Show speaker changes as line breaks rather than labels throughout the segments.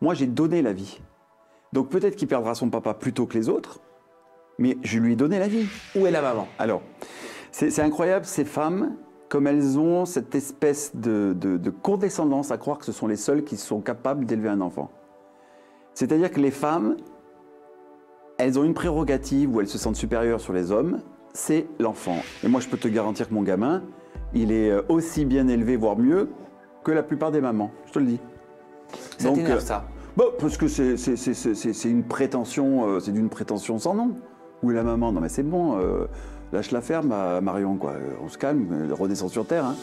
Moi, j'ai donné la vie. Donc peut-être qu'il perdra son papa plus tôt que les autres, mais je lui ai donné la vie.
Où est la maman?
Alors, c'est incroyable, ces femmes, comme elles ont cette espèce de condescendance à croire que ce sont les seules qui sont capables d'élever un enfant. C'est-à-dire que les femmes, elles ont une prérogative où elles se sentent supérieures sur les hommes, c'est l'enfant. Et moi, je peux te garantir que mon gamin, il est aussi bien élevé, voire mieux, que la plupart des mamans, je te le dis.
Ça t'énerve, ça?
Bon, parce que c'est une prétention, c'est d'une prétention sans nom. Où est la maman? Non mais c'est bon, lâche la ferme à Marion, quoi. On se calme, redescend sur terre, hein.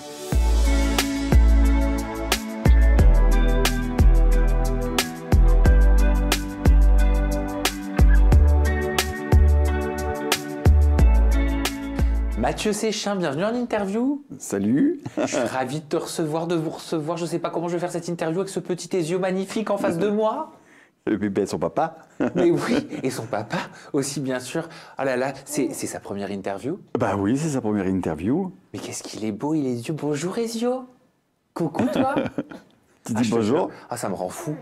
Mathieu Séchin, bienvenue en interview.
Salut.
Je suis ravi de te recevoir, de vous recevoir. Je ne sais pas comment je vais faire cette interview avec ce petit Ezio magnifique en face de moi.
Le bébé, son papa.
Mais oui, et son papa aussi, bien sûr. Oh là là, c'est sa première interview?
Bah oui, c'est sa première interview.
Mais qu'est-ce qu'il est beau, il est Ezio. Bonjour Ezio. Coucou toi.
Tu dis bonjour.
Ah, ça me rend fou.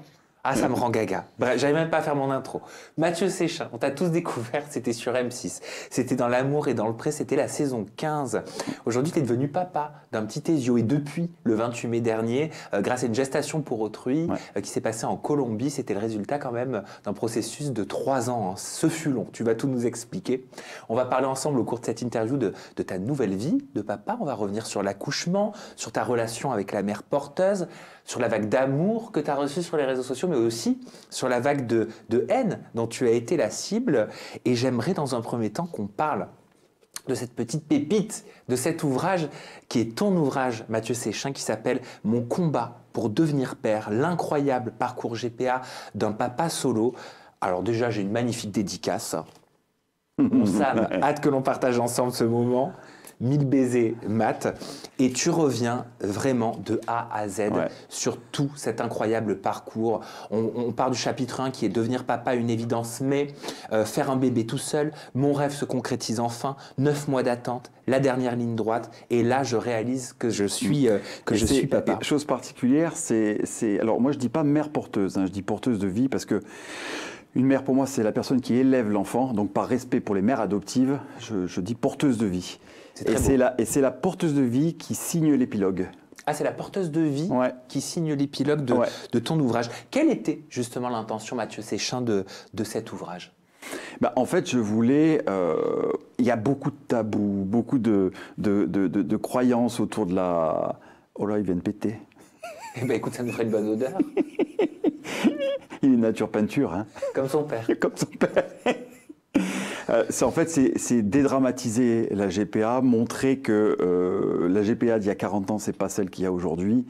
Ah, ça me rend gaga. Bref, j'arrive même pas à faire mon intro. Mathieu Séchin, on t'a tous découvert, c'était sur M6. C'était dans L'amour et dans le pré, c'était la saison 15. Aujourd'hui, tu es devenu papa d'un petit Ezio. Et depuis le 28 mai dernier, grâce à une gestation pour autrui qui s'est passée en Colombie, c'était le résultat quand même d'un processus de 3 ans. Hein. Ce fut long, tu vas tout nous expliquer. On va parler ensemble au cours de cette interview de ta nouvelle vie de papa. On va revenir sur l'accouchement, sur ta relation avec la mère porteuse, sur la vague d'amour que tu as reçue sur les réseaux sociaux, mais aussi sur la vague de haine dont tu as été la cible. Et j'aimerais dans un premier temps qu'on parle de cette petite pépite, de cet ouvrage qui est ton ouvrage, Mathieu Séchin, qui s'appelle « Mon combat pour devenir père, l'incroyable parcours GPA d'un papa solo ». Alors déjà, j'ai une magnifique dédicace. Mon Sam, hâte que l'on partage ensemble ce moment. 1000 baisers, Matt, et tu reviens vraiment de A à Z sur tout cet incroyable parcours. On part du chapitre 1 qui est devenir papa, une évidence, mais faire un bébé tout seul, mon rêve se concrétise enfin, 9 mois d'attente, la dernière ligne droite, et là je réalise que je suis papa.
Chose particulière, alors moi je dis pas mère porteuse, hein, je dis porteuse de vie parce que une mère pour moi c'est la personne qui élève l'enfant, donc par respect pour les mères adoptives, je dis porteuse de vie. Et c'est la porteuse de vie qui signe l'épilogue.
Ah, c'est la porteuse de vie qui signe l'épilogue de ton ouvrage. Quelle était justement l'intention, Mathieu Séchin, de cet ouvrage?
Bah, en fait, je voulais... Il y a beaucoup de tabous, beaucoup de croyances autour de la... Oh là, il vient de péter.
Eh ben, écoute, ça nous ferait une bonne odeur.
Il est nature peinture, hein.
Comme son père.
Comme son père. En fait, c'est dédramatiser la GPA, montrer que la GPA d'il y a 40 ans, c'est pas celle qu'il y a aujourd'hui,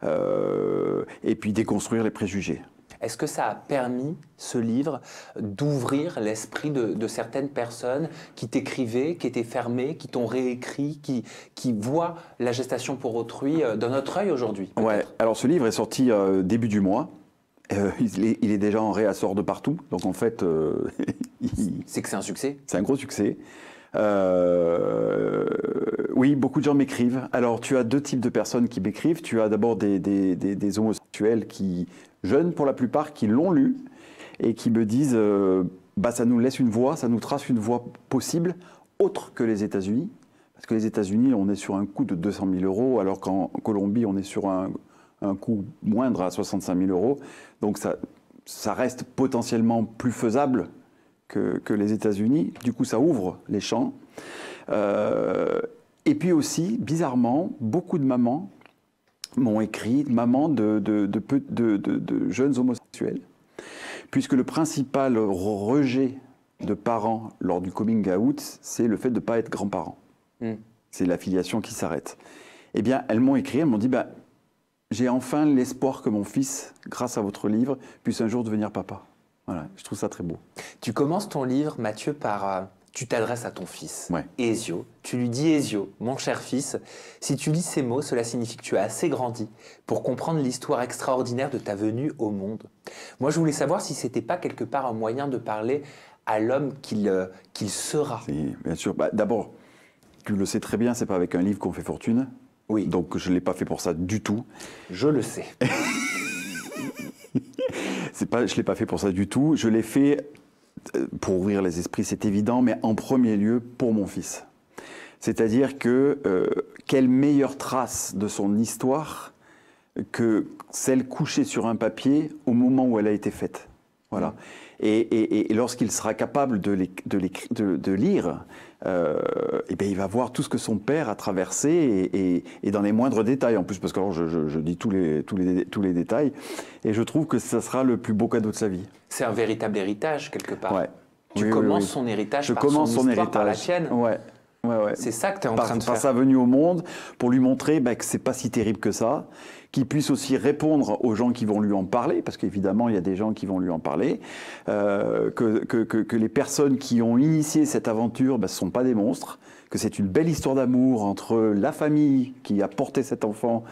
et puis déconstruire les préjugés.
Est-ce que ça a permis, ce livre, d'ouvrir l'esprit de certaines personnes qui t'écrivaient, qui étaient fermées, qui t'ont réécrit, qui voient la gestation pour autrui d'un autre œil aujourd'hui?
Ouais, alors ce livre est sorti début du mois. Il est déjà en réassort de partout, donc en fait...
c'est que c'est un succès.
C'est un gros succès. Oui, beaucoup de gens m'écrivent. Alors, tu as 2 types de personnes qui m'écrivent. Tu as d'abord des homosexuels jeunes pour la plupart, qui l'ont lu et qui me disent bah, ça nous laisse une voie, ça nous trace une voie possible, autre que les États-Unis. Parce que les États-Unis, on est sur un coût de 200 000 €, alors qu'en Colombie, on est sur un coût moindre à 65 000 €. Donc ça reste potentiellement plus faisable que les États-Unis. Du coup, ça ouvre les champs. Et puis aussi, bizarrement, beaucoup de mamans m'ont écrit, mamans de jeunes homosexuels, puisque le principal rejet de parents lors du coming out, c'est le fait de ne pas être grand-parent. C'est la filiation qui s'arrête. Eh bien, elles m'ont écrit, elles m'ont dit bah, j'ai enfin l'espoir que mon fils, grâce à votre livre, puisse un jour devenir papa. Voilà, je trouve ça très beau.
Tu commences ton livre, Mathieu, par... tu t'adresses à ton fils, Ezio. Tu lui dis, Ezio, mon cher fils, si tu lis ces mots, cela signifie que tu as assez grandi pour comprendre l'histoire extraordinaire de ta venue au monde. Moi, je voulais savoir si ce n'était pas quelque part un moyen de parler à l'homme qu'il sera.
Oui, bien sûr. Bah, d'abord, tu le sais très bien, c'est pas avec un livre qu'on fait fortune.
Oui.
Donc je ne l'ai pas fait pour ça du tout.
Je le sais.
je l'ai pas fait pour ça du tout. Je l'ai fait pour ouvrir les esprits, c'est évident, mais en premier lieu pour mon fils. C'est-à-dire que quelle meilleure trace de son histoire que celle couchée sur un papier au moment où elle a été faite. Voilà. Et lorsqu'il sera capable de lire, eh bien, il va voir tout ce que son père a traversé et dans les moindres détails en plus, parce que alors je dis tous les détails, et je trouve que ça sera le plus beau cadeau de sa vie.
C'est un véritable héritage quelque part.
Ouais.
Tu commences son héritage
je
par
commence
son
son
histoire,
héritage.
par la tienne.
Ouais.
C'est ça que tu es en train de
Par
faire.
sa venue au monde, pour lui montrer que c'est pas si terrible que ça, qu'il puisse aussi répondre aux gens qui vont lui en parler, parce qu'évidemment il y a des gens qui vont lui en parler, que les personnes qui ont initié cette aventure ne sont pas des monstres, que c'est une belle histoire d'amour entre la famille qui a porté cet enfant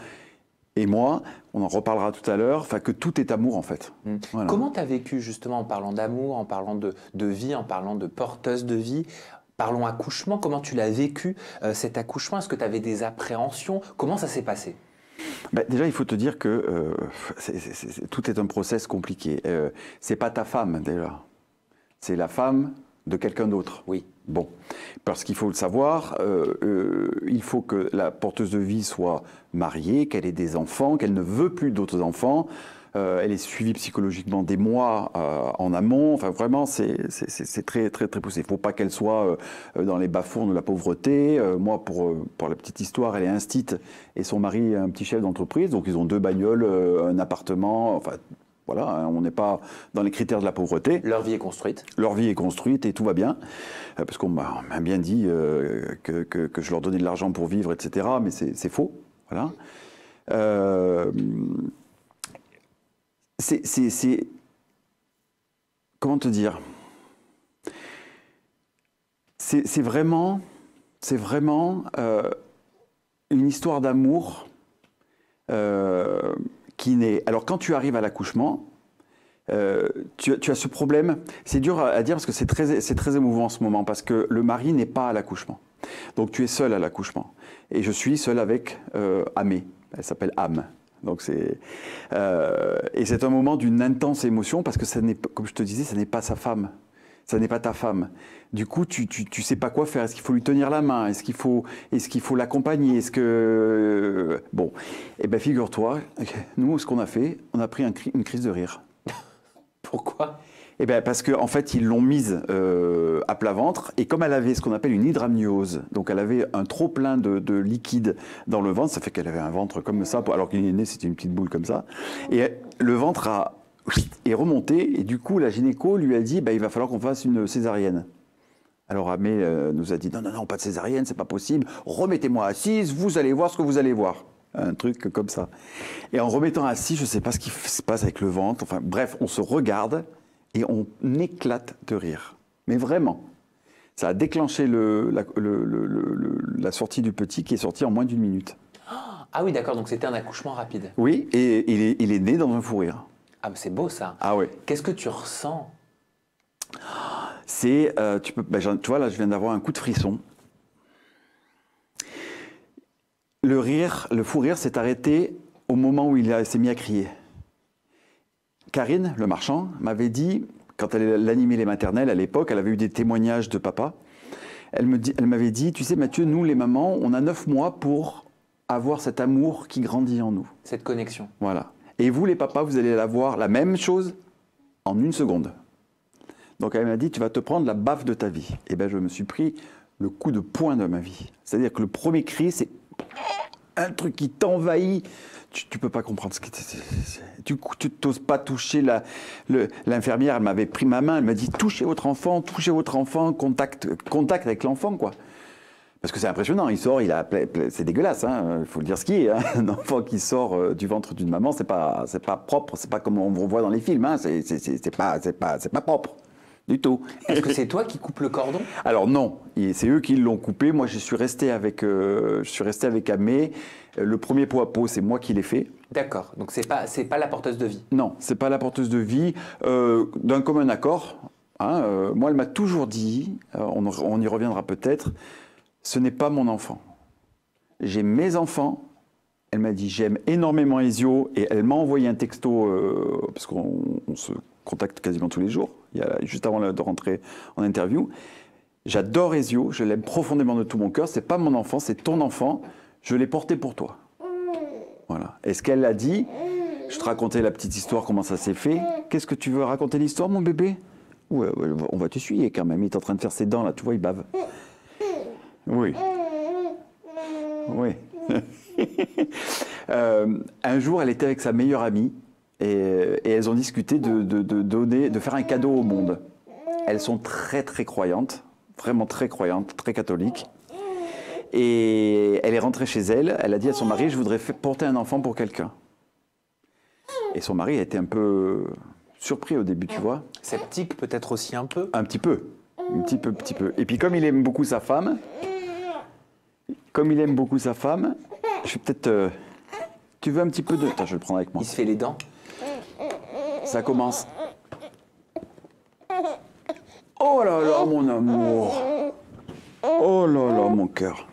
et moi, on en reparlera tout à l'heure, enfin que tout est amour en fait. Voilà.
Comment tu as vécu justement en parlant d'amour, en parlant de vie, en parlant de porteuse de vie? Parlons accouchement, comment tu l'as vécu cet accouchement? Est-ce que tu avais des appréhensions? Comment ça s'est passé?
Ben, déjà, il faut te dire que tout est un process compliqué. C'est pas ta femme déjà, c'est la femme de quelqu'un d'autre.
Oui.
Bon, parce qu'il faut le savoir, il faut que la porteuse de vie soit mariée, qu'elle ait des enfants, qu'elle ne veut plus d'autres enfants. Elle est suivie psychologiquement des mois en amont. Enfin, vraiment, c'est très, très, très poussé. Il ne faut pas qu'elle soit dans les bas-fonds de la pauvreté. Moi, pour la petite histoire, elle est instite et son mari est un petit chef d'entreprise. Donc, ils ont 2 bagnoles, un appartement. Enfin, voilà, hein, on n'est pas dans les critères de la pauvreté.
Leur vie est construite.
Leur vie est construite et tout va bien. Parce qu'on m'a bien dit que je leur donnais de l'argent pour vivre, etc. Mais c'est faux. Voilà. Comment te dire? C'est vraiment une histoire d'amour qui naît. Alors quand tu arrives à l'accouchement, tu as ce problème. C'est dur à dire parce que c'est très émouvant en ce moment parce que le mari n'est pas à l'accouchement. Donc tu es seul à l'accouchement. Et je suis seul avec Amé. Elle s'appelle Am. Donc et c'est un moment d'une intense émotion parce que ça n'est, comme je te disais, ça n'est pas sa femme, ça n'est pas ta femme. Du coup, tu sais pas quoi faire. Est-ce qu'il faut lui tenir la main? Est-ce qu'il faut l'accompagner? Est-ce que bon, eh ben figure-toi, nous, ce qu'on a fait, on a pris une crise de rire.
Pourquoi?
Eh bien, parce qu'en fait, ils l'ont mise à plat ventre, et comme elle avait ce qu'on appelle une hydramniose, donc elle avait un trop-plein de liquide dans le ventre, ça fait qu'elle avait un ventre comme ça, alors qu'il est né, c'était une petite boule comme ça, et le ventre est remonté, et du coup, la gynéco lui a dit, il va falloir qu'on fasse une césarienne. Alors Amé nous a dit, non, pas de césarienne, c'est pas possible, remettez-moi assise, vous allez voir ce que vous allez voir. Un truc comme ça. Et en remettant assise, je ne sais pas ce qui se passe avec le ventre, enfin bref, on se regarde, et on éclate de rire. Mais vraiment. Ça a déclenché la sortie du petit qui est sorti en moins d'1 minute.
Ah oui, d'accord, donc c'était un accouchement rapide.
Oui, et il est né dans un fou rire.
Ah, mais c'est beau ça.
Ah oui.
Qu'est-ce que tu ressens?
C'est, tu vois, là, je viens d'avoir un coup de frisson. Le fou rire s'est arrêté au moment où il s'est mis à crier. Karine, le marchand, m'avait dit, quand elle animait les maternelles à l'époque, elle avait eu des témoignages de papa, elle m'avait dit, tu sais Mathieu, nous les mamans, on a 9 mois pour avoir cet amour qui grandit en nous.
Cette connexion.
Voilà. Et vous les papas, vous allez avoir la même chose en 1 seconde. Donc elle m'a dit, tu vas te prendre la baffe de ta vie. Et bien je me suis pris le coup de poing de ma vie. C'est-à-dire que le premier cri, c'est un truc qui t'envahit. Tu peux pas comprendre ce que tu t'oses pas toucher l'infirmière. Elle m'avait pris ma main, elle m'a dit touchez votre enfant, contact avec l'enfant, quoi. Parce que c'est impressionnant, il sort, c'est dégueulasse, il faut le dire ce qui est. Hein. Un enfant qui sort du ventre d'une maman, c'est pas propre, c'est pas comme on voit dans les films, hein. C'est pas propre. Du tout.
Est-ce que c'est toi qui coupes le cordon?
Alors non, c'est eux qui l'ont coupé. Moi, je suis resté avec Amé. Le premier pot à pot, c'est moi qui l'ai fait.
D'accord. Donc c'est pas la porteuse de vie.
Non, c'est pas la porteuse de vie. D'un commun accord. Hein, moi, elle m'a toujours dit, on y reviendra peut-être, ce n'est pas mon enfant. J'ai mes enfants Elle m'a dit j'aime énormément Ezio et elle m'a envoyé un texto parce qu'on se contacte quasiment tous les jours, juste avant de rentrer en interview. J'adore Ezio, je l'aime profondément de tout mon cœur. C'est pas mon enfant, c'est ton enfant. Je l'ai porté pour toi. Voilà. Et ce qu'elle a dit, je te racontais la petite histoire, comment ça s'est fait. Qu'est-ce que tu veux raconter l'histoire, mon bébé? Ouais, on va t'essuyer quand même. Il est en train de faire ses dents là, tu vois, il bave. Oui. Oui. Un jour, elle était avec sa meilleure amie et elles ont discuté de faire un cadeau au monde. Elles sont très très croyantes, vraiment très croyantes, très catholiques. Et elle est rentrée chez elle, elle a dit à son mari, je voudrais porter un enfant pour quelqu'un. Et son mari a été un peu surpris au début, tu vois.
Sceptique peut-être aussi un peu.
Un petit peu, un petit peu. Et puis comme il aime beaucoup sa femme, je vais peut-être... tu veux un petit peu de... Attends, je vais le prendre avec moi.
Il se fait les dents.
Ça commence. Oh là là, mon amour. Oh là là, mon cœur.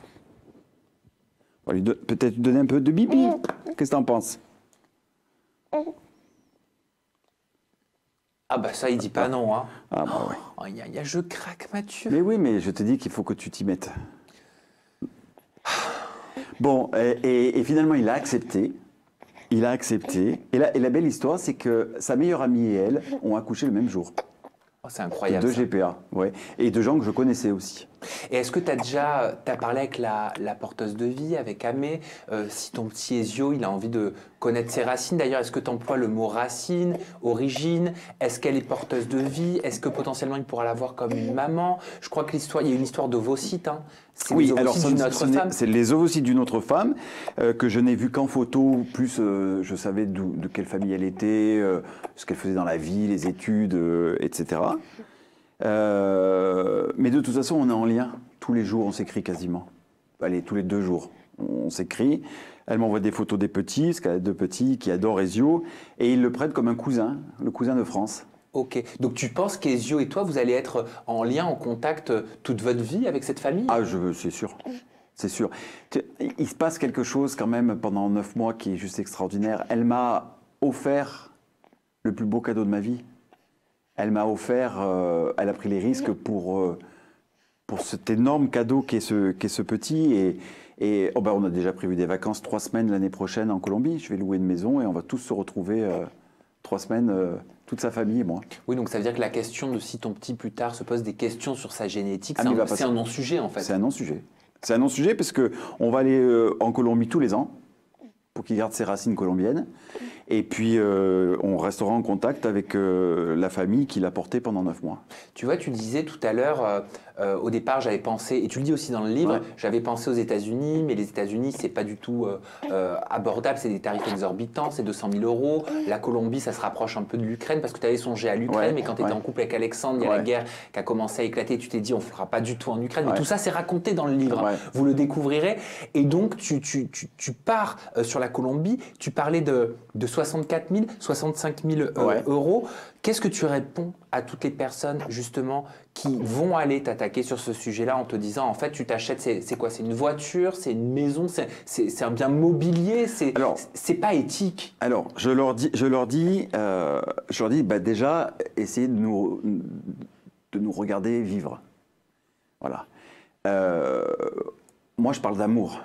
On va lui peut-être lui donner un peu de bibi. Qu'est-ce que t'en penses?
Ah bah ça, il dit pas non, hein.
Ah bah ouais.
Oh, je craque, Mathieu.
Mais oui, mais je te dis qu'il faut que tu t'y mettes. Bon, et finalement, il a accepté. Il a accepté. Et la belle histoire, c'est que sa meilleure amie et elle ont accouché le même jour.
Oh, c'est incroyable.
De GPA, ouais. Et de gens que je connaissais aussi.
Et est-ce que tu as parlé avec la porteuse de vie, avec Amé, si ton petit Ezio, il a envie de connaître ses racines? D'ailleurs, est-ce que tu emploies le mot racine, origine? Est-ce qu'elle est porteuse de vie? Est-ce que potentiellement il pourra la voir comme une maman? Je crois que il y a une histoire d'ovocytes. Hein.
Oui, alors c'est les ovocytes d'une autre femme que je n'ai vu qu'en photo. Plus je savais de quelle famille elle était, ce qu'elle faisait dans la vie, les études, etc. Mais de toute façon, on est en lien. Tous les jours, on s'écrit quasiment. Allez, tous les 2 jours, on s'écrit. Elle m'envoie des photos des petits, parce qu'elle a 2 petits qui adorent Ezio. Et ils le prennent comme un cousin, le cousin de France.
Ok. Donc tu penses qu'Ezio et toi, vous allez être en lien, en contact toute votre vie avec cette famille?
Ah, c'est sûr. C'est sûr. Il se passe quelque chose quand même pendant 9 mois qui est juste extraordinaire. Elle m'a offert le plus beau cadeau de ma vie. Elle m'a offert, elle a pris les risques pour cet énorme cadeau qu'est ce petit. Et oh ben on a déjà prévu des vacances 3 semaines l'année prochaine en Colombie. Je vais louer une maison et on va tous se retrouver 3 semaines, toute sa famille et moi.
Oui, donc ça veut dire que la question de si ton petit plus tard se pose des questions sur sa génétique,
Ah,
c'est un non-sujet en fait.
C'est un non-sujet. C'est un non-sujet parce qu'on va aller en Colombie tous les ans pour qu'il garde ses racines colombiennes. Et puis, on restera en contact avec la famille qui l'a porté pendant 9 mois.
Tu vois, tu disais tout à l'heure, au départ, j'avais pensé, et tu le dis aussi dans le livre,
ouais.
J'avais pensé aux États-Unis, mais les États-Unis, c'est pas du tout abordable, c'est des tarifs exorbitants, c'est 200 000 euros. La Colombie, ça se rapproche un peu de l'Ukraine, parce que tu avais songé à l'Ukraine,
ouais,
mais quand tu étais en couple avec Alexandre, il y a la guerre qui a commencé à éclater, tu t'es dit, on ne fera pas du tout en Ukraine. Mais tout ça, c'est raconté dans le livre, vous le découvrirez. Et donc, tu pars sur la Colombie, tu parlais de 64 000, 65 000 euros. Qu'est-ce que tu réponds à toutes les personnes, justement, qui vont aller t'attaquer sur ce sujet-là en te disant, en fait, tu t'achètes, c'est quoi? C'est une voiture, c'est une maison, c'est un bien mobilier, c'est pas éthique.
Alors, je leur dis, bah, déjà, essayez de nous regarder vivre. Voilà. Moi, je parle d'amour.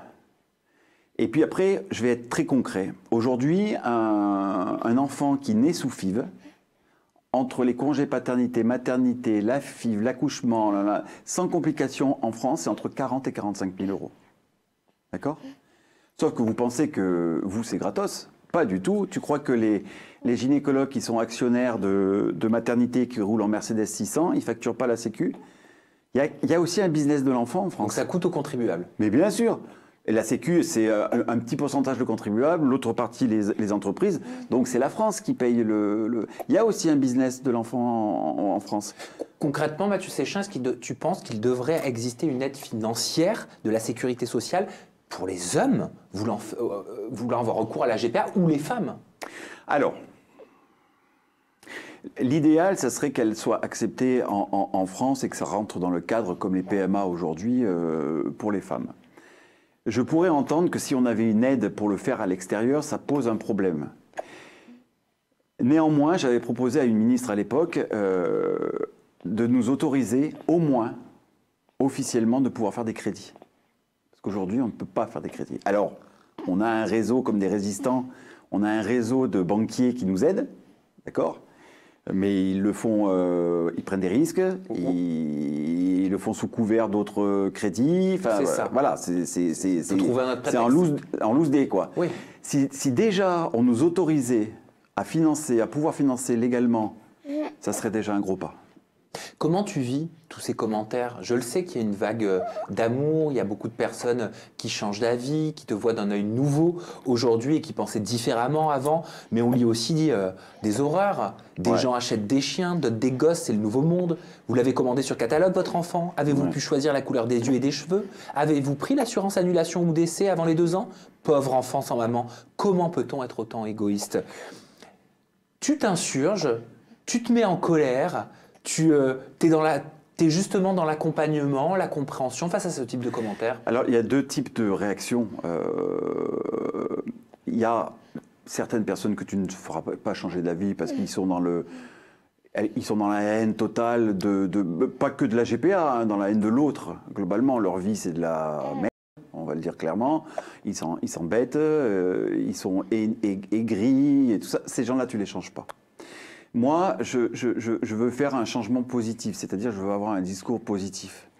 Et puis après, je vais être très concret. Aujourd'hui, un enfant qui naît sous FIV, entre les congés paternité, maternité, la FIV, l'accouchement, sans complications en France, c'est entre 40 et 45 000 euros. D'accord? Sauf que vous pensez que vous, c'est gratos. Pas du tout. Tu crois que les gynécologues qui sont actionnaires de maternité qui roulent en Mercedes 600, ils ne facturent pas la Sécu? Il y a aussi un business de l'enfant en France.
Donc ça coûte aux contribuables.
Mais bien sûr. Et la Sécu, c'est un petit pourcentage de contribuables, l'autre partie, les entreprises. Donc, c'est la France qui paye Il y a aussi un business de l'enfant en France.
Concrètement, Mathieu Séchin, est-ce que tu penses qu'il devrait exister une aide financière de la sécurité sociale pour les hommes voulant avoir recours à la GPA ou les femmes?
Alors, l'idéal, ça serait qu'elle soit acceptée en France et que ça rentre dans le cadre comme les PMA aujourd'hui pour les femmes. Je pourrais entendre que si on avait une aide pour le faire à l'extérieur, ça pose un problème. Néanmoins, j'avais proposé à une ministre à l'époque de nous autoriser au moins officiellement de pouvoir faire des crédits. Parce qu'aujourd'hui, on ne peut pas faire des crédits. Alors, on a un réseau comme des résistants, on a un réseau de banquiers qui nous aident, d'accord ? Mais ils le font, ils prennent des risques, ils le font sous couvert d'autres crédits. Enfin,
c'est ça.
Voilà, c'est en loose day, quoi.
Oui.
Si déjà on nous autorisait à financer, à pouvoir financer légalement, ça serait déjà un gros pas.
Comment tu vis tous ces commentaires? Je le sais qu'il y a une vague d'amour, il y a beaucoup de personnes qui changent d'avis, qui te voient d'un œil nouveau aujourd'hui et qui pensaient différemment avant, mais on lit aussi des horreurs. Des gens achètent des chiens, d'autres des gosses, c'est le nouveau monde. Vous l'avez commandé sur catalogue, votre enfant? Avez-vous pu choisir la couleur des yeux et des cheveux? Avez-vous pris l'assurance annulation ou décès avant les 2 ans? Pauvre enfant sans maman, comment peut-on être autant égoïste? Tu t'insurges, tu te mets en colère, tu es justement dans l'accompagnement, la compréhension face à ce type de commentaires.
Alors, il y a 2 types de réactions. Il y a certaines personnes que tu ne feras pas changer d'avis parce qu'ils sont dans la haine totale, pas que de la GPA, hein, dans la haine de l'autre. Globalement, leur vie, c'est de la merde, on va le dire clairement. Ils s'embêtent, ils sont aigris, et tout ça. Ces gens-là, tu ne les changes pas. Moi, je veux faire un changement positif, c'est-à-dire je veux avoir un discours positif.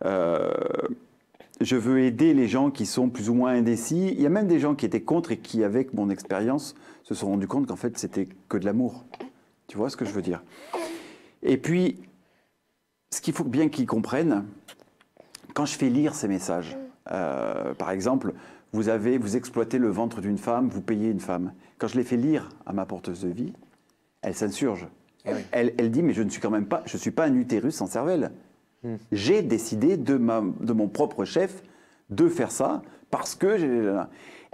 Je veux aider les gens qui sont plus ou moins indécis. Il y a même des gens qui étaient contre et qui, avec mon expérience, se sont rendus compte qu'en fait, c'était que de l'amour. Tu vois ce que je veux dire? Et puis, ce qu'il faut bien qu'ils comprennent, quand je fais lire ces messages, par exemple, vous exploitez le ventre d'une femme, vous payez une femme. Quand je les fais lire à ma porteuse de vie, elle s'insurge.
Eh oui.
Elle dit, mais je ne suis quand même pas, je suis pas un utérus sans cervelle. J'ai décidé de mon propre chef de faire ça parce que j'ai...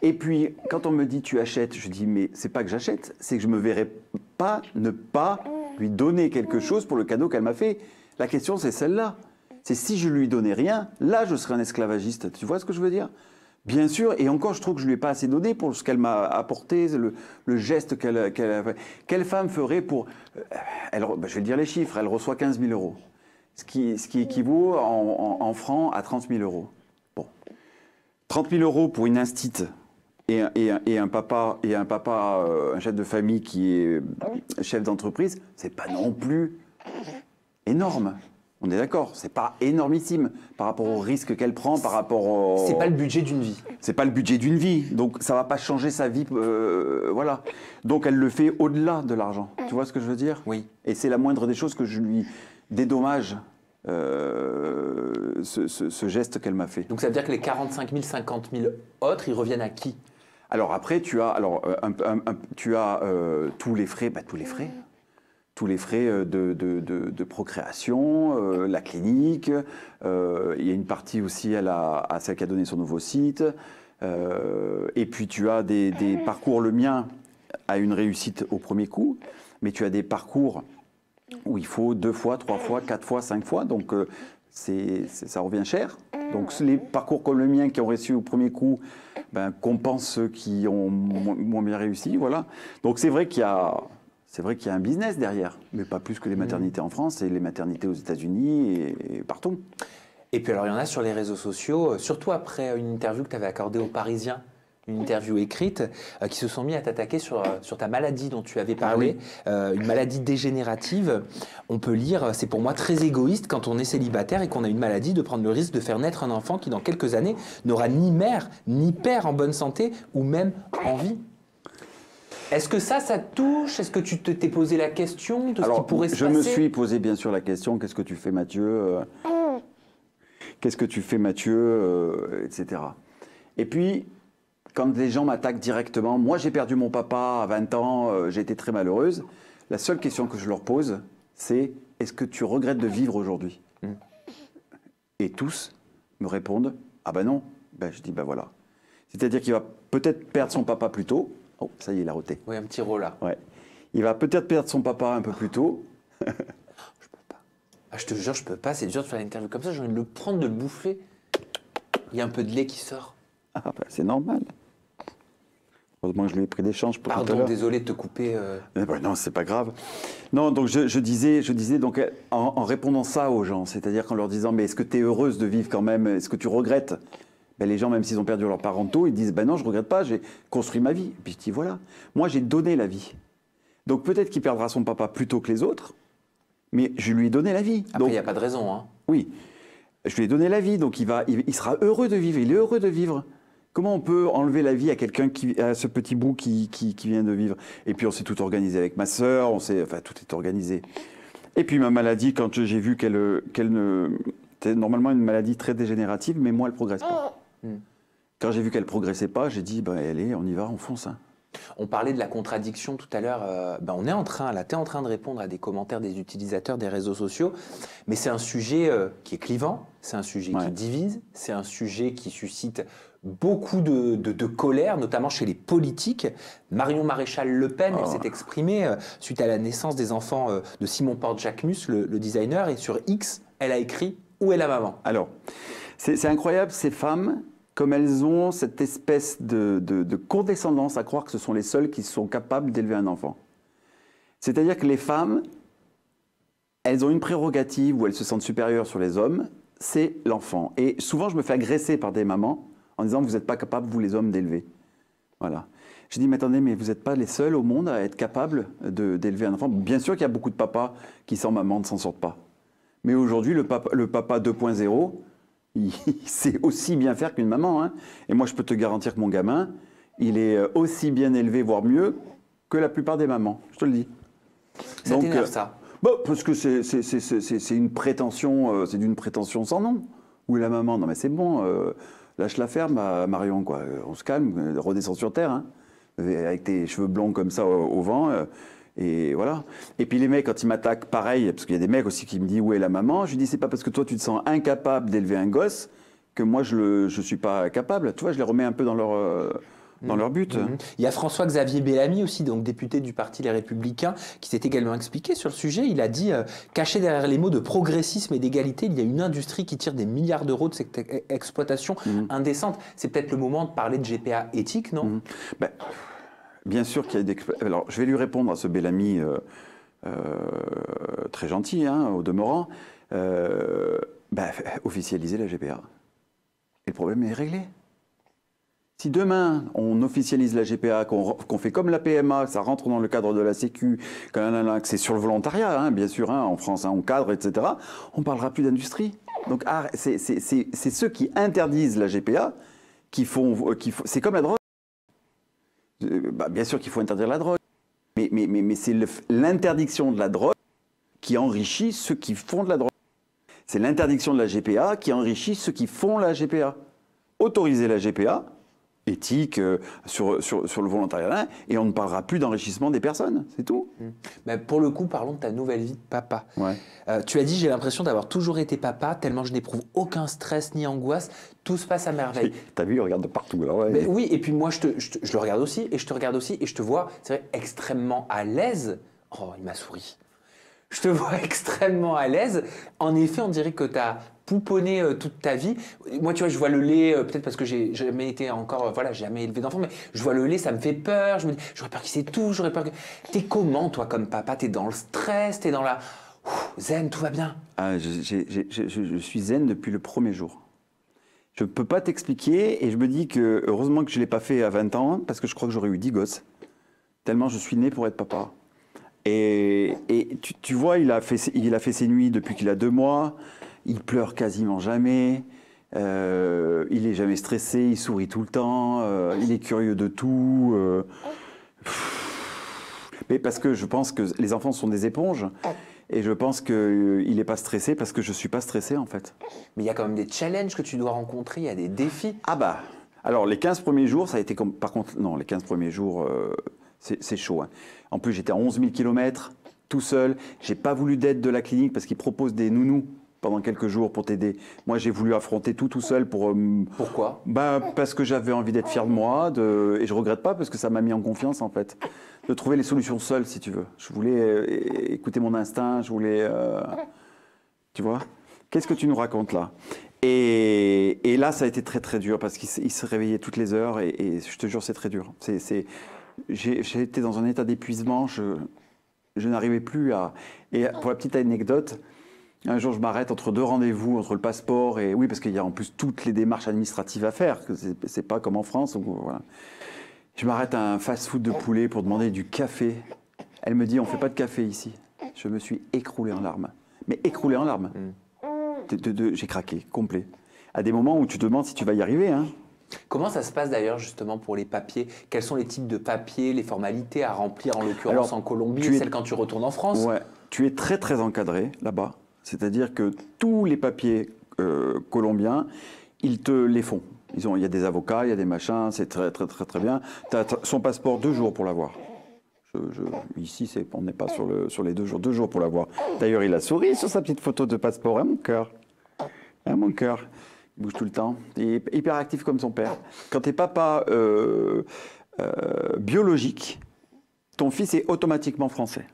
Et puis, quand on me dit tu achètes, je dis, mais c'est pas que j'achète, c'est que je me verrais pas ne pas lui donner quelque chose pour le cadeau qu'elle m'a fait. La question, c'est celle-là. C'est si je lui donnais rien, là, je serais un esclavagiste. Tu vois ce que je veux dire? Bien sûr, et encore, je trouve que je ne lui ai pas assez donné pour ce qu'elle m'a apporté, le geste qu'elle a fait. Quelle femme ferait pour... je vais dire les chiffres, elle reçoit 15 000 euros, ce qui équivaut en francs à 30 000 euros. Bon. 30 000 euros pour une instite et un papa, un chef de famille qui est chef d'entreprise, c'est pas non plus énorme. On est d'accord, c'est pas énormissime par rapport au risque qu'elle prend, par rapport au...
C'est pas le budget d'une vie.
C'est pas le budget d'une vie, donc ça va pas changer sa vie, voilà. Donc elle le fait au-delà de l'argent. Tu vois ce que je veux dire?
Oui.
Et c'est la moindre des choses que je lui dédommage ce geste qu'elle m'a fait.
Donc ça veut dire que les 45 000, 50 000 autres, ils reviennent à qui?
Alors après, tu as tous les frais, tous les frais de procréation, la clinique, il y a une partie aussi à celle qui a donné son nouveau site, et puis tu as des parcours, le mien a une réussite au premier coup, mais tu as des parcours où il faut 2 fois, 3 fois, 4 fois, 5 fois, donc ça revient cher. Donc les parcours comme le mien qui ont réussi au premier coup compensent ceux qui ont moins bien réussi, voilà. Donc c'est vrai qu'il y a un business derrière, mais pas plus que les maternités en France et les maternités aux États-Unis et partout.
Et puis alors il y en a sur les réseaux sociaux, surtout après une interview que tu avais accordée aux Parisiens, une interview écrite, qui se sont mis à t'attaquer sur ta maladie dont tu avais parlé, une maladie dégénérative. On peut lire, c'est pour moi très égoïste quand on est célibataire et qu'on a une maladie de prendre le risque de faire naître un enfant qui dans quelques années n'aura ni mère ni père en bonne santé ou même en vie. Est-ce que ça te touche? Est-ce que tu t'es posé la question de ce qui pourrait se passer?
Je me suis posé bien sûr la question, qu'est-ce que tu fais Mathieu? Qu'est-ce que tu fais Mathieu? Etc. Et puis, quand les gens m'attaquent directement, moi j'ai perdu mon papa à 20 ans, j'ai été très malheureuse, la seule question que je leur pose, c'est est-ce que tu regrettes de vivre aujourd'hui? Et tous me répondent, ah ben non. Je dis, voilà. C'est-à-dire qu'il va peut-être perdre son papa plus tôt. Oh, ça y est, il a roté.
Oui, un petit rôle là.
Ouais. Il va peut-être perdre son papa un peu plus tôt.
Je peux pas. Je te jure, je peux pas. C'est dur de faire une interview comme ça. J'ai envie de le prendre, de le bouffer. Il y a un peu de lait qui sort.
Ah, bah, c'est normal. Heureusement que je lui ai pris d'échange pour tout à
Pardon,
l'heure.
désolé de te couper.
Ben non, c'est pas grave. Non, donc je disais donc, en répondant ça aux gens, c'est-à-dire qu'en leur disant, mais est-ce que tu es heureuse de vivre quand même? Est-ce que tu regrettes? Ben, les gens, même s'ils ont perdu leurs parentaux, ils disent, ben non, je regrette pas, j'ai construit ma vie. Et puis je dis, voilà, moi j'ai donné la vie. Donc peut-être qu'il perdra son papa plus tôt que les autres, mais je lui ai donné la vie.
Après, il n'y a pas de raison. Hein.
Oui, je lui ai donné la vie, donc il sera heureux de vivre, il est heureux de vivre. Comment on peut enlever la vie à quelqu'un à ce petit bout qui vient de vivre? Et puis on s'est tout organisé avec ma sœur, enfin tout est organisé. Et puis ma maladie, quand j'ai vu c'était normalement une maladie très dégénérative, mais moi elle progresse pas. Quand j'ai vu qu'elle progressait pas, j'ai dit, allez, on y va, on fonce. Hein.
On parlait de la contradiction tout à l'heure. On est en train, là, tu es en train de répondre à des commentaires des utilisateurs des réseaux sociaux, mais c'est un sujet qui est clivant, c'est un sujet qui divise, c'est un sujet qui suscite beaucoup de colère, notamment chez les politiques. Marion Maréchal-Le Pen, elle s'est exprimée suite à la naissance des enfants de Simon Porte-Jacquemus, le designer, et sur X, elle a écrit « Où est la maman ?»
Alors, c'est incroyable, ces femmes, comme elles ont cette espèce de condescendance à croire que ce sont les seules qui sont capables d'élever un enfant. C'est-à-dire que les femmes, elles ont une prérogative où elles se sentent supérieures sur les hommes, c'est l'enfant. Et souvent, je me fais agresser par des mamans en disant « vous n'êtes pas capables, vous les hommes, d'élever ». Voilà. Je dis « mais attendez, mais vous n'êtes pas les seuls au monde à être capables d'élever un enfant ». Bien sûr qu'il y a beaucoup de papas qui, sans maman, ne s'en sortent pas. Mais aujourd'hui, le papa 2.0, il sait aussi bien faire qu'une maman. Hein. Et moi, je peux te garantir que mon gamin, il est aussi bien élevé, voire mieux, que la plupart des mamans. Je te le dis.
Ça t'énerve, ça?
Parce que c'est une prétention, c'est d'une prétention sans nom. Où est la maman? Non mais c'est bon, lâche la ferme, Marion, quoi. On se calme, redescends sur terre, hein. Avec tes cheveux blonds comme ça au vent. Et voilà. Et puis les mecs, quand ils m'attaquent, pareil, parce qu'il y a des mecs aussi qui me disent où est la maman, je lui dis c'est pas parce que toi tu te sens incapable d'élever un gosse que moi je suis pas capable. Tu vois, je les remets un peu dans leur but.
Il y a François-Xavier Bellamy aussi, donc député du Parti Les Républicains, qui s'est également expliqué sur le sujet. Il a dit caché derrière les mots de progressisme et d'égalité, il y a une industrie qui tire des milliards d'euros de cette exploitation indécente. C'est peut-être le moment de parler de GPA éthique, non?
Bien sûr qu'il y a des... Alors, je vais lui répondre à ce Bellamy très gentil, hein, au demeurant. Officialiser la GPA. Et le problème est réglé. Si demain, on officialise la GPA, qu'on fait comme la PMA, que ça rentre dans le cadre de la Sécu, que c'est sur le volontariat, hein, bien sûr, hein, en France, hein, on cadre, etc., on ne parlera plus d'industrie. Donc, c'est ceux qui interdisent la GPA qui font... c'est comme la drogue. Bien sûr qu'il faut interdire la drogue, mais c'est l'interdiction de la drogue qui enrichit ceux qui font de la drogue. C'est l'interdiction de la GPA qui enrichit ceux qui font la GPA. Autoriser la GPA, éthique, sur le volontariat, et on ne parlera plus d'enrichissement des personnes, c'est tout.
Pour le coup, parlons de ta nouvelle vie de papa.
Ouais.
Tu as dit, j'ai l'impression d'avoir toujours été papa, tellement je n'éprouve aucun stress ni angoisse, tout se passe à merveille.
T'as vu, il regarde de partout. Alors ouais.
Oui, et puis moi, je le regarde aussi, et je te regarde aussi, et je te vois, c'est vrai, extrêmement à l'aise. Oh, il m'a souri. Je te vois extrêmement à l'aise. En effet, on dirait que tu as pouponné toute ta vie. Moi, tu vois, je vois le lait, peut-être parce que j'ai jamais été encore, j'ai jamais élevé d'enfant, mais je vois le lait, ça me fait peur. Je me dis, j'aurais peur qu'il s'étouffe, j'aurais peur que... T'es comment, toi, comme papa? T'es dans le stress, t'es dans la... zen, tout va bien?
Je suis zen depuis le premier jour. Je ne peux pas t'expliquer, et je me dis que, heureusement que je ne l'ai pas fait à 20 ans, parce que je crois que j'aurais eu 10 gosses, tellement je suis né pour être papa. Et tu vois, il a fait ses nuits depuis qu'il a 2 mois, il pleure quasiment jamais, il est jamais stressé, il sourit tout le temps, il est curieux de tout. Mais parce que je pense que les enfants sont des éponges, et je pense qu'il n'est pas stressé parce que je ne suis pas stressé en fait.
Mais il y a quand même des challenges que tu dois rencontrer, il y a des défis.
Alors les 15 premiers jours, ça a été comme... Par contre, non, les 15 premiers jours... c'est chaud. Hein. En plus, j'étais à 11 000 km, tout seul. J'ai pas voulu d'aide de la clinique parce qu'ils proposent des nounous pendant quelques jours pour t'aider. Moi, j'ai voulu affronter tout seul pour...
Pourquoi?
Parce que j'avais envie d'être fier de moi et je regrette pas parce que ça m'a mis en confiance, en fait. De trouver les solutions seul, si tu veux. Je voulais écouter mon instinct, je voulais... tu vois? qu'est-ce que tu nous racontes là? Et là, ça a été très très dur parce qu'il se réveillait toutes les heures et je te jure, c'est très dur. J'ai été dans un état d'épuisement, je n'arrivais plus à... Et pour la petite anecdote, un jour, je m'arrête entre deux rendez-vous, entre le passeport et... Oui, parce qu'il y a en plus toutes les démarches administratives à faire, que c'est pas comme en France. Voilà. Je m'arrête à un fast-food de poulet pour demander du café. Elle me dit, on fait pas de café ici. Je me suis écroulé en larmes. Mais écroulé en larmes. J'ai craqué, complet. À des moments où tu te demandes si tu vas y arriver. Hein.
Comment ça se passe d'ailleurs justement pour les papiers? Quels sont les types de papiers, les formalités à remplir en l'occurrence en Colombie et celles quand tu retournes en France?
Ouais, tu es très très encadré là-bas. C'est-à-dire que tous les papiers colombiens, ils te les font. Il y a des avocats, il y a des machins, c'est très très très très bien. Tu as son passeport 2 jours pour l'avoir. Ici, on n'est pas sur les 2 jours, 2 jours pour l'avoir. D'ailleurs, il a souri sur sa petite photo de passeport, hein, mon cœur. Hein, mon cœur. Il bouge tout le temps. Il est hyper actif comme son père. Quand tu es papa biologique, ton fils est automatiquement français.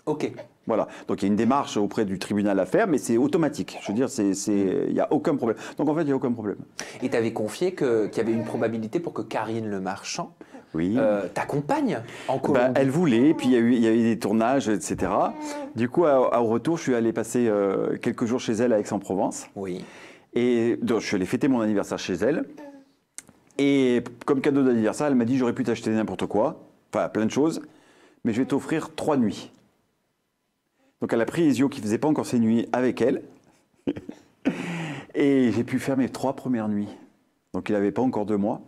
Ok.
Voilà. Donc il y a une démarche auprès du tribunal à faire, mais c'est automatique. Je veux dire, il n'y a aucun problème. Donc en fait, il n'y a aucun problème.
Et tu avais confié qu'il y avait une probabilité pour que Karine Le Marchand t'accompagne en Colombie.
Elle voulait, puis il y a eu des tournages, etc. Du coup, au retour, je suis allé passer quelques jours chez elle à Aix-en-Provence.
Oui.
Et donc, je suis allé fêter mon anniversaire chez elle. Et comme cadeau d'anniversaire, elle m'a dit, j'aurais pu t'acheter n'importe quoi, enfin plein de choses, mais je vais t'offrir 3 nuits. Donc elle a pris Ezio qui ne faisait pas encore ses nuits avec elle. Et j'ai pu faire mes 3 premières nuits. Donc il n'avait pas encore 2 mois.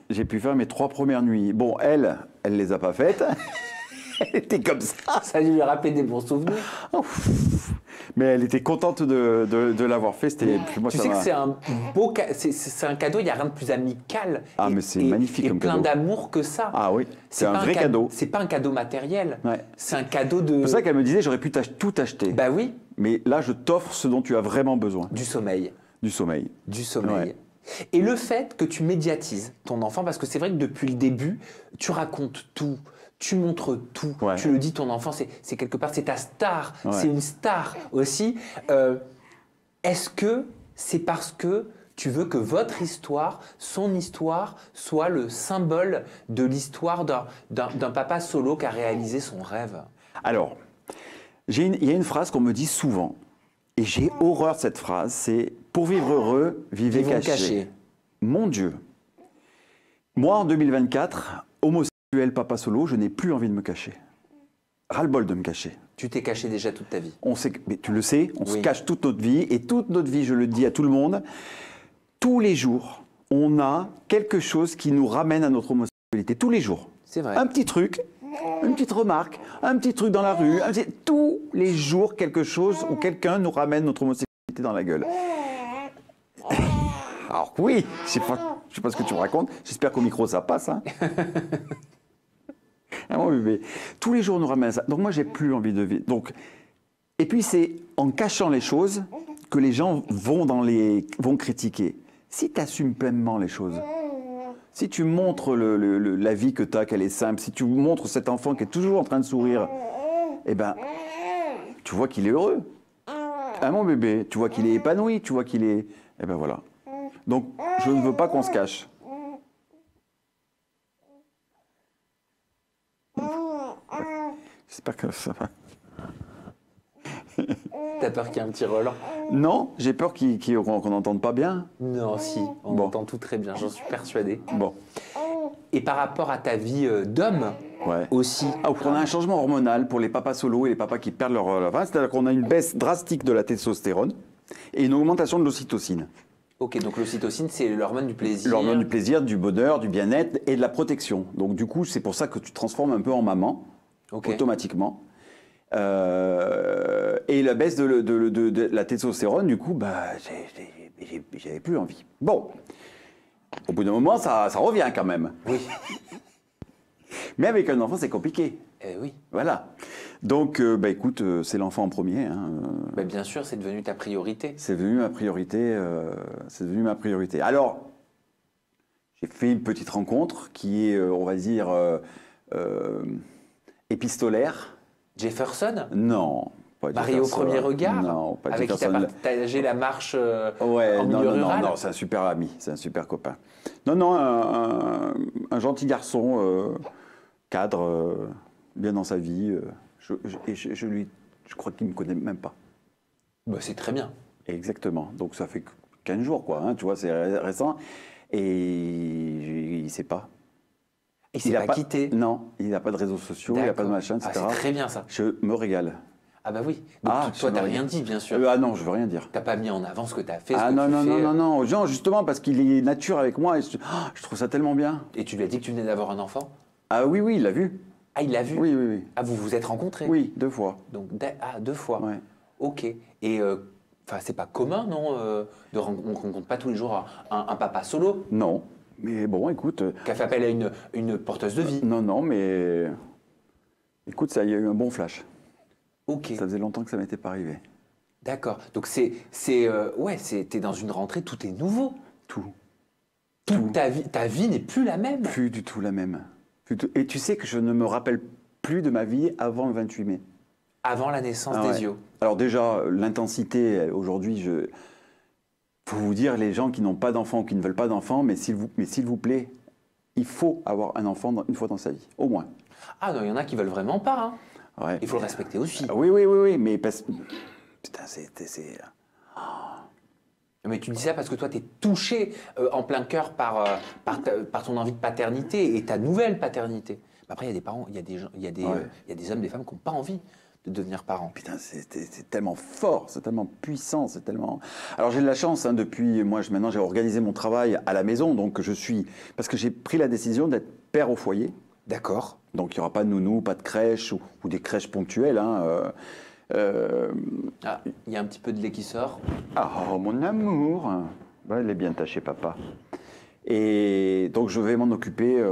J'ai pu faire mes 3 premières nuits. Bon, elle les a pas faites. Elle était comme ça.
Ça lui a rappelé des bons souvenirs.
Oh, mais elle était contente de l'avoir fait.
Moi, tu sais que c'est un beau c'est un cadeau, il n'y a rien de plus amical
mais c'est magnifique comme
plein
cadeau.
d'amour que ça.
Ah oui, c'est un vrai cadeau.
C'est pas un cadeau matériel,
ouais.
C'est un cadeau de...
C'est pour ça qu'elle me disait, j'aurais pu tout acheter.
Bah oui.
Mais là, je t'offre ce dont tu as vraiment besoin.
Du sommeil.
Du sommeil.
Du sommeil.
Ouais.
Et le fait que tu médiatises ton enfant, parce que c'est vrai que depuis le début, tu racontes tout. Tu montres tout, tu le dis, ton enfant, c'est quelque part, c'est ta star, c'est une star aussi. Est-ce que c'est parce que tu veux que votre histoire, son histoire, soit le symbole de l'histoire d'un papa solo qui a réalisé son rêve?
Alors, il y a une phrase qu'on me dit souvent, et j'ai horreur de cette phrase, c'est « Pour vivre heureux, vivez caché ». Mon Dieu. Moi, en 2024, homosexuel, papa solo, je n'ai plus envie de me cacher. Ras-le-bol de me cacher.
Tu t'es caché déjà toute ta vie.
Mais tu le sais, on se cache toute notre vie. Et toute notre vie, je le dis à tout le monde, tous les jours, on a quelque chose qui nous ramène à notre homosexualité. Tous les jours.
C'est vrai.
Un petit truc, une petite remarque, un petit truc dans la rue. Tous les jours, quelque chose où quelqu'un nous ramène notre homosexualité dans la gueule. Alors oui, je sais pas ce que tu me racontes. J'espère qu'au micro ça passe. Hein. Ah, mon bébé. Tous les jours on nous ramène ça. Donc moi j'ai plus envie de vivre. Donc, et puis c'est en cachant les choses que les gens vont critiquer. Si tu assumes pleinement les choses, si tu montres la vie que tu as, qu'elle est simple, si tu montres cet enfant qui est toujours en train de sourire, eh ben, tu vois qu'il est heureux. Ah mon bébé, tu vois qu'il est épanoui, tu vois qu'il est... Eh ben voilà. Donc je ne veux pas qu'on se cache. J'espère que ça va.
T'as peur qu'il y ait un petit relent?
Non, j'ai peur qu'on n'entende pas bien.
Non, si, on entend tout très bien, j'en suis persuadé.
Bon.
Et par rapport à ta vie d'homme aussi.
On a un changement hormonal pour les papas solos et les papas qui perdent leur face, c'est-à-dire qu'on a une baisse drastique de la testostérone et une augmentation de l'ocytocine.
Ok, donc l'ocytocine, c'est l'hormone du plaisir.
L'hormone du plaisir, du bonheur, du bien-être et de la protection. Donc du coup, c'est pour ça que tu te transformes un peu en maman, automatiquement. Et la baisse de la testostérone, du coup, j'avais plus envie. Bon, au bout d'un moment, ça revient quand même.
Oui.
Mais avec un enfant, c'est compliqué.
Oui.
Voilà. Donc, écoute, c'est l'enfant en premier. Hein.
Bien sûr, c'est devenu ta priorité.
C'est devenu ma priorité. Alors, j'ai fait une petite rencontre qui est, on va dire, épistolaire.
Jefferson?
Non, pas dit
Marié au
faire ça.
premier regard?
Non, pas dit
Avec
faire
qui tu as
ça.
partagé la marche
Ouais,
en
non,
milieu
non, non,
rural?
non, c'est un super ami, c'est un super copain. Non, non, un gentil garçon, cadre, bien dans sa vie. Je crois qu'il ne me connaît même pas.
Bah, c'est très bien.
Exactement. Donc ça fait 15 jours, quoi. Hein, tu vois, c'est récent. Et il ne sait pas.
Il s'est pas quitté?
Non, il n'a pas de réseaux sociaux, il n'a pas de machin,
Ah,
etc.
c'est très bien ça.
Je me régale.
Ah bah oui. Donc toi, t'as rien dit, bien sûr.
Ah non, je veux rien dire.
T'as pas mis en avant ce que t'as fait, ce
Ah
que
non,
tu
non,
fais.
non, non, non, non, justement, parce qu'il est nature avec moi et je trouve ça tellement bien.
Et tu lui as dit que tu venais d'avoir un enfant?
Ah oui, oui, il l'a vu.
Ah, il l'a vu?
Oui, oui, oui.
Ah, vous vous êtes rencontrés?
Oui, 2 fois.
Donc, deux fois.
Ouais.
Ok. Et enfin, c'est pas commun, non on rencontre pas tous les jours un papa solo
Non, mais bon, écoute.
qui a fait appel à une porteuse de vie.
Non, non, mais écoute, ça, il y a eu un bon flash.
Ok.
Ça faisait longtemps que ça m'était pas arrivé.
D'accord. Donc t'es dans une rentrée, tout est nouveau.
Tout.
Toute ta vie n'est plus la même.
Plus du tout la même. Et tu sais que je ne me rappelle plus de ma vie avant le 28 mai.
Avant la naissance
Ah ouais.
d'Ezio.
Alors déjà, l'intensité, aujourd'hui, faut vous dire, les gens qui n'ont pas d'enfants ou qui ne veulent pas d'enfants, mais s'il vous plaît, il faut avoir un enfant une fois dans sa vie, au moins.
Ah non, il y en a qui veulent vraiment pas. Hein.
Ouais.
Il faut le respecter aussi.
Ah oui, oui, oui, oui, mais putain, c'est...
Mais tu dis ça parce que toi, tu es touché en plein cœur par ton envie de paternité et ta nouvelle paternité. Mais après, il y a des parents, il y a des gens, il y a des hommes, des femmes qui n'ont pas envie de devenir parents.
Putain, c'est tellement fort, c'est tellement puissant, c'est tellement... Alors j'ai de la chance, hein, depuis, maintenant j'ai organisé mon travail à la maison, donc parce que j'ai pris la décision d'être père au foyer.
D'accord.
Donc il n'y aura pas de nounou, pas de crèche ou des crèches ponctuelles. Hein,
Ah, il y a un petit peu de lait qui sort.
Oh, mon amour. Ouais, elle est bien tachée, papa. Et donc, je vais m'en occuper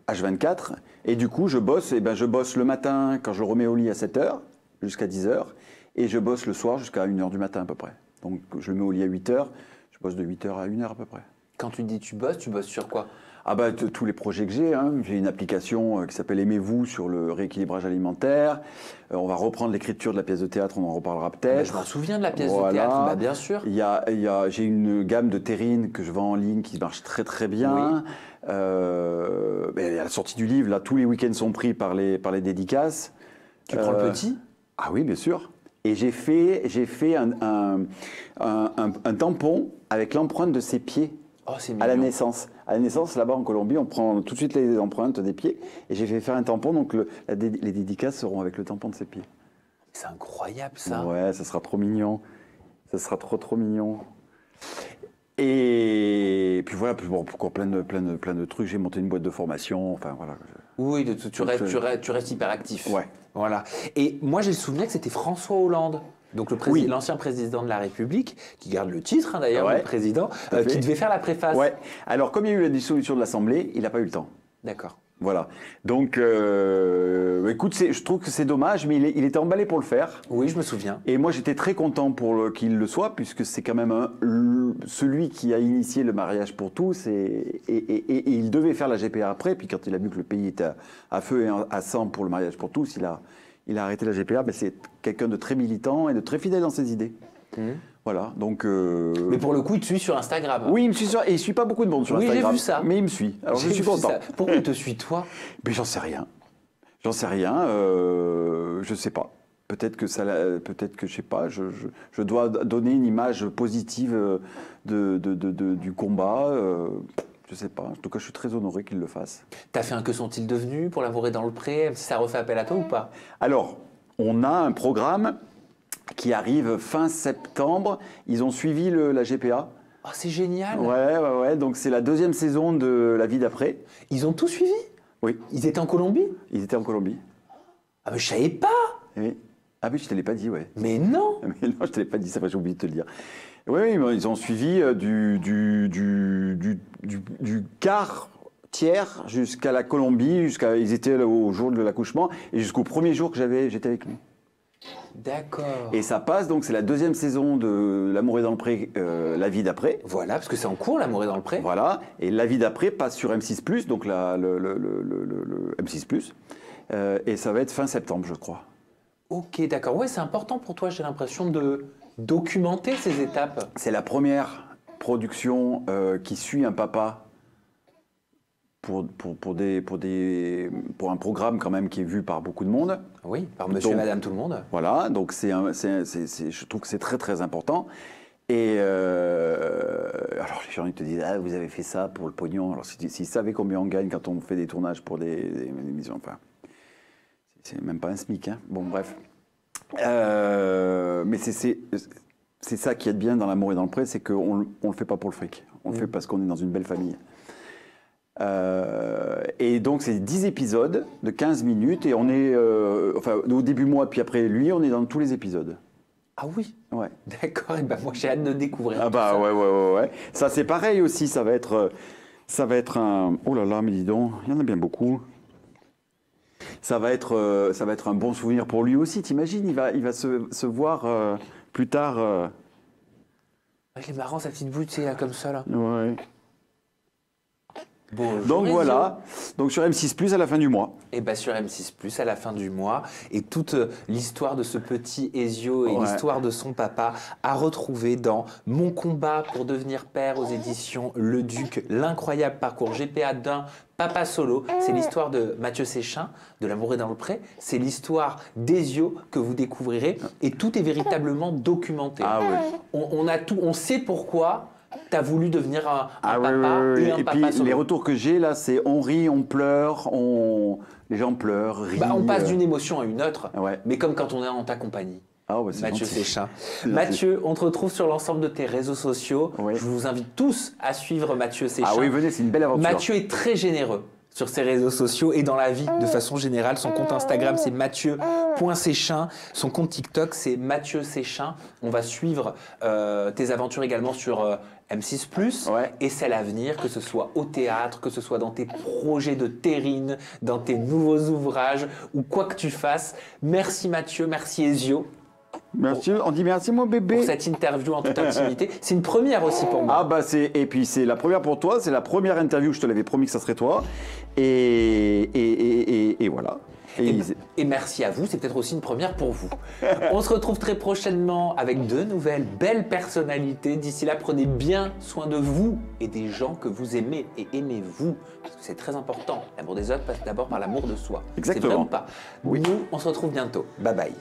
H24. Et du coup, je bosse le matin quand je remets au lit à 7h jusqu'à 10h. Et je bosse le soir jusqu'à 1h du matin à peu près. Donc, je le mets au lit à 8h. Je bosse de 8h à 1h à peu près.
Quand tu dis tu bosses sur quoi?
Ah bah tous les projets que j'ai, hein. J'ai une application qui s'appelle Aimez-vous sur le rééquilibrage alimentaire. On va reprendre l'écriture de la pièce de théâtre, on en reparlera peut-être.
Je m'en souvian de la pièce
Voilà.
de théâtre, bah, bien sûr.
J'ai une gamme de terrines que je vends en ligne qui marche très très bien. Oui. À la sortie du livre, là, tous les week-ends sont pris par les dédicaces.
Tu prends le petit?
Ah oui, bien sûr. Et j'ai fait un tampon avec l'empreinte de ses pieds.
Oh, c'est
à la naissance. À la naissance, là-bas en Colombie, on prend tout de suite les empreintes des pieds. Et j'ai fait faire un tampon, donc les dédicaces seront avec le tampon de ses pieds.
C'est incroyable ça.
Ouais, ça sera trop mignon. Ça sera trop mignon. Et puis voilà, pourquoi plein de trucs. J'ai monté une boîte de formation. Enfin voilà.
Oui, tu restes hyper actif.
Ouais.
Voilà. Et moi, j'ai le souvenir que c'était François Hollande. Donc l'ancien président de la République, qui garde le titre d'ailleurs, le président, qui devait faire la préface.
Ouais. Alors comme il y a eu la dissolution de l'Assemblée, il n'a pas eu le temps.
D'accord.
Voilà. Donc, écoute, je trouve que c'est dommage, mais il était emballé pour le faire.
Oui, je me souviens.
Et moi, j'étais très content qu'il le soit, puisque c'est quand même celui qui a initié le mariage pour tous, et il devait faire la GPA après. Puis quand il a vu que le pays était à feu et à sang pour le mariage pour tous, il a arrêté la GPA. Mais c'est quelqu'un de très militant et de très fidèle dans ses idées. Voilà, donc...
Mais pour le coup, il te suit sur Instagram.
Oui, il me suit et il ne suit pas beaucoup de monde sur Instagram.
Oui, j'ai vu ça.
Mais il me suit, alors je suis content.
Pourquoi il te suit, toi?
Mais j'en sais rien. Je sais pas. Peut-être que je sais pas, je dois donner une image positive du combat. Je sais pas. En tout cas, je suis très honoré qu'il le fasse.
T'as fait un Que sont-ils devenus pour l'amour est dans le pré? Ça refait appel à toi ou pas?
Alors, on a un programme qui arrive fin septembre. Ils ont suivi la GPA.
Oh, c'est génial.
Ouais. Donc, c'est la 2e saison de La vie d'après.
Ils ont tout suivi?
Oui.
Ils étaient en Colombie?
Ils étaient en Colombie.
Ah, mais je savais pas.
Oui. Ah oui, je te l'ai pas dit, ouais.
Mais non.
Mais non, je te l'ai pas dit, ça va, j'ai oublié de te le dire. Oui, ils ont suivi du quart tiers jusqu'à la Colombie, ils étaient là au jour de l'accouchement et jusqu'au premier jour que j'étais avec lui.
D'accord.
Et ça passe, donc c'est la 2e saison de L'amour est dans le pré, La vie d'après.
Voilà, parce que c'est en cours, L'amour est dans le pré.
Voilà, et La vie d'après passe sur M6+, donc le M6+, et ça va être fin septembre, je crois.
Ok, d'accord. Ouais, c'est important pour toi, j'ai l'impression de documenter ces étapes.
C'est la première production qui suit un papa pour un programme quand même qui est vu par beaucoup de monde.
Oui, par monsieur et
Donc,
madame tout le monde.
Voilà, donc je trouve que c'est très très important. Et alors les gens ils te disent, ah, vous avez fait ça pour le pognon. Alors s'ils savaient combien on gagne quand on fait des tournages pour des émissions, enfin, c'est même pas un SMIC, hein. Bon, bref. Mais c'est ça qui est bien dans l'amour et dans le pré, c'est qu'on ne le fait pas pour le fric. On le fait parce qu'on est dans une belle famille. Et donc c'est 10 épisodes de 15 minutes et on est enfin au début moi puis après lui on est dans tous les épisodes.
Ah oui,
Ouais.
d'accord. Et ben moi j'ai hâte de découvrir.
Ah
tout
bah
ça.
ouais. Ça c'est pareil aussi, ça va être un oh là là mais dis donc, il y en a bien beaucoup. Ça va être un bon souvenir pour lui aussi, t'imagines, il va se voir plus tard
Il est marrant sa petite bouille, tu sais, là, comme ça là.
ouais.
Bonjour,
Donc
Ezio.
voilà, donc sur M6+ à la fin du mois.
Et bien sur M6+, à la fin du mois, et toute l'histoire de ce petit Ezio et
Ouais.
l'histoire de son papa à retrouver dans Mon combat pour devenir père aux éditions Le Duc, l'incroyable parcours GPA d'un papa solo. C'est l'histoire de Mathieu Séchin, de L'amour est dans le pré. C'est l'histoire d'Ezio que vous découvrirez et tout est véritablement documenté.
Ah ouais.
On a tout, on sait pourquoi tu as voulu devenir un
Ah
papa
oui.
et un
Et
papa
puis
solo.
les retours que j'ai là, c'est on rit, on pleure, les gens pleurent, rient.
Bah, on passe d'une émotion à une autre,
Ouais.
mais comme quand on est en ta compagnie.
Ah ouais, c'est
Mathieu
gentil.
Séchin.
C'est
Mathieu, on te retrouve sur l'ensemble de tes réseaux sociaux.
Oui.
Je vous invite tous à suivre Mathieu Séchin.
Ah oui, venez, c'est une belle aventure.
Mathieu est très généreux sur ses réseaux sociaux et dans la vie de façon générale. Son compte Instagram, c'est mathieu.séchin. Son compte TikTok, c'est Mathieu Séchin. On va suivre tes aventures également sur M6+,
Ouais.
et celles à venir, que ce soit au théâtre, que ce soit dans tes projets de terrine, dans tes nouveaux ouvrages ou quoi que tu fasses. Merci Mathieu, merci Ezio
Merci, on dit merci mon bébé.
pour cette interview en toute intimité. C'est une première aussi pour moi.
Ah bah et puis c'est la première pour toi, c'est la première interview, je te l'avais promis que ça serait toi. Et voilà.
Et merci à vous, c'est peut-être aussi une première pour vous. On se retrouve très prochainement avec de nouvelles belles personnalités. D'ici là, prenez bien soin de vous et des gens que vous aimez et aimez-vous. Parce que c'est très important. L'amour des autres passe d'abord par l'amour de soi.
Exactement.
C'est vrai ou pas?
Oui.
Nous, on se retrouve bientôt. Bye bye.